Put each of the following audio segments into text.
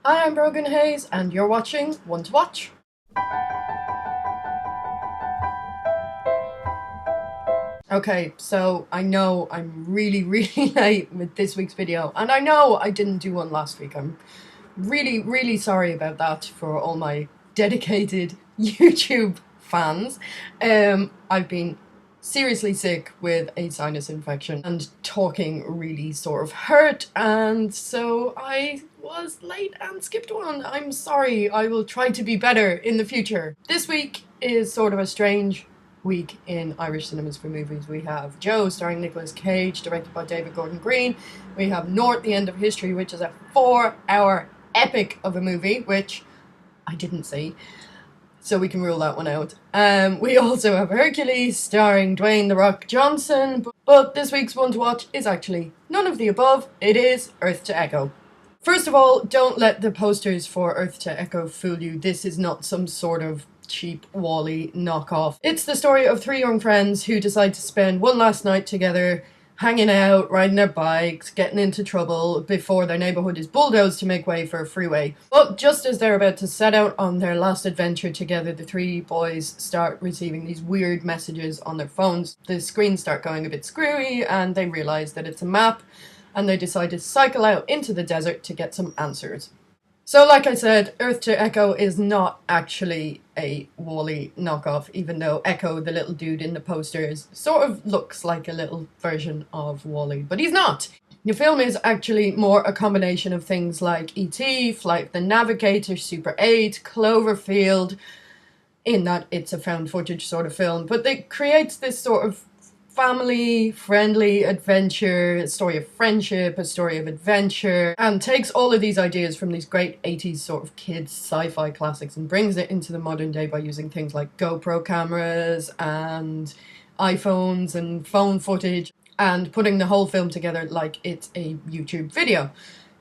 Hi, I'm Brogen and you're watching One to Watch. Okay, so I know I'm really late with this week's video, and I know I didn't do one last week. I'm really sorry about that for all my dedicated YouTube fans. I've been seriously sick with a sinus infection and talking really sort of hurt, and so I was late and skipped one. I'm sorry. I will try to be better in the future. This week is sort of a strange week in Irish cinemas for movies. We have Joe starring Nicolas Cage, directed by David Gordon Green. We have North, the End of History, which is a 4-hour epic of a movie, which I didn't see, so we can rule that one out. We also have Hercules starring Dwayne "The Rock" Johnson, but this week's one to watch is actually none of the above. It is Earth to Echo. First of all, don't let the posters for Earth to Echo fool you. This is not some sort of cheap WALL-E knockoff. It's the story of three young friends who decide to spend one last night together, hanging out, riding their bikes, getting into trouble before their neighborhood is bulldozed to make way for a freeway. But just as they're about to set out on their last adventure together, the three boys start receiving these weird messages on their phones. The screens start going a bit screwy and they realize that it's a map, and they decide to cycle out into the desert to get some answers. So like I said, Earth to Echo is not actually a WALL-E knockoff, even though Echo, the little dude in the posters, sort of looks like a little version of WALL-E, but he's not. The film is actually more a combination of things like E.T., Flight of the Navigator, Super 8, Cloverfield, in that it's a found footage sort of film, but it creates this sort of family-friendly adventure, a story of friendship, a story of adventure, and takes all of these ideas from these great 80s sort of kids sci-fi classics and brings it into the modern day by using things like GoPro cameras and iPhones and phone footage and putting the whole film together like it's a YouTube video.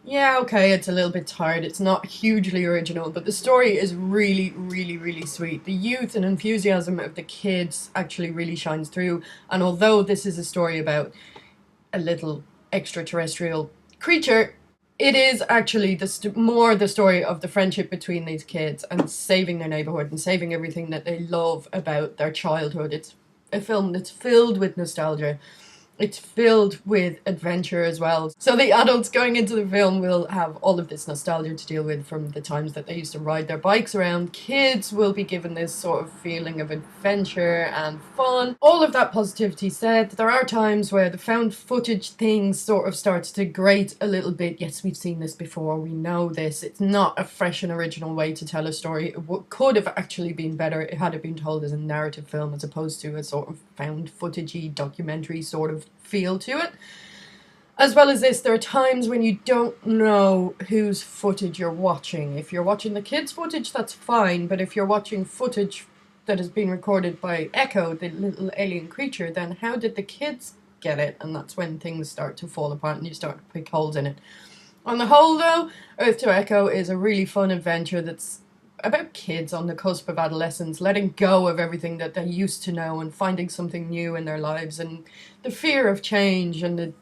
Yeah, okay, it's a little bit tired, it's not hugely original, but the story is really sweet. The youth and enthusiasm of the kids actually really shines through, and although this is a story about a little extraterrestrial creature, it is actually more the story of the friendship between these kids and saving their neighborhood and saving everything that they love about their childhood. It's a film that's filled with nostalgia. It's filled with adventure as well. So the adults going into the film will have all of this nostalgia to deal with from the times that they used to ride their bikes around. Kids will be given this sort of feeling of adventure and fun. All of that positivity said, there are times where the found footage thing sort of starts to grate a little bit. Yes, we've seen this before, we know this. It's not a fresh and original way to tell a story. It could have actually been better had it been told as a narrative film as opposed to a sort of found footagey documentary sort of feel to it. As well as this, there are times when you don't know whose footage you're watching. If you're watching the kids' footage, that's fine, but if you're watching footage that has been recorded by Echo, the little alien creature, then how did the kids get it? And that's when things start to fall apart and you start to pick holes in it. On the whole, though, Earth to Echo is a really fun adventure that's about kids on the cusp of adolescence, letting go of everything that they used to know and finding something new in their lives, and the fear of change and the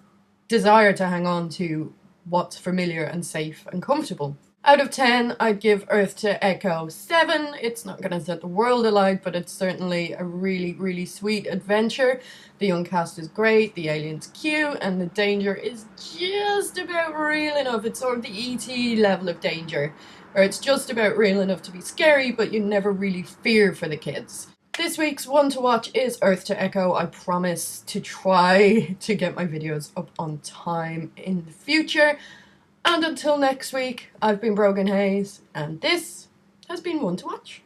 desire to hang on to what's familiar and safe and comfortable. Out of 10, I'd give Earth to Echo 7. It's not going to set the world alight, but it's certainly a really sweet adventure. The young cast is great, the alien's cute, and the danger is just about real enough. It's sort of the E.T. level of danger, where it's just about real enough to be scary, but you never really fear for the kids. This week's one to watch is Earth to Echo. I promise to try to get my videos up on time in the future. And until next week, I've been Brogan Hayes, and this has been One to Watch.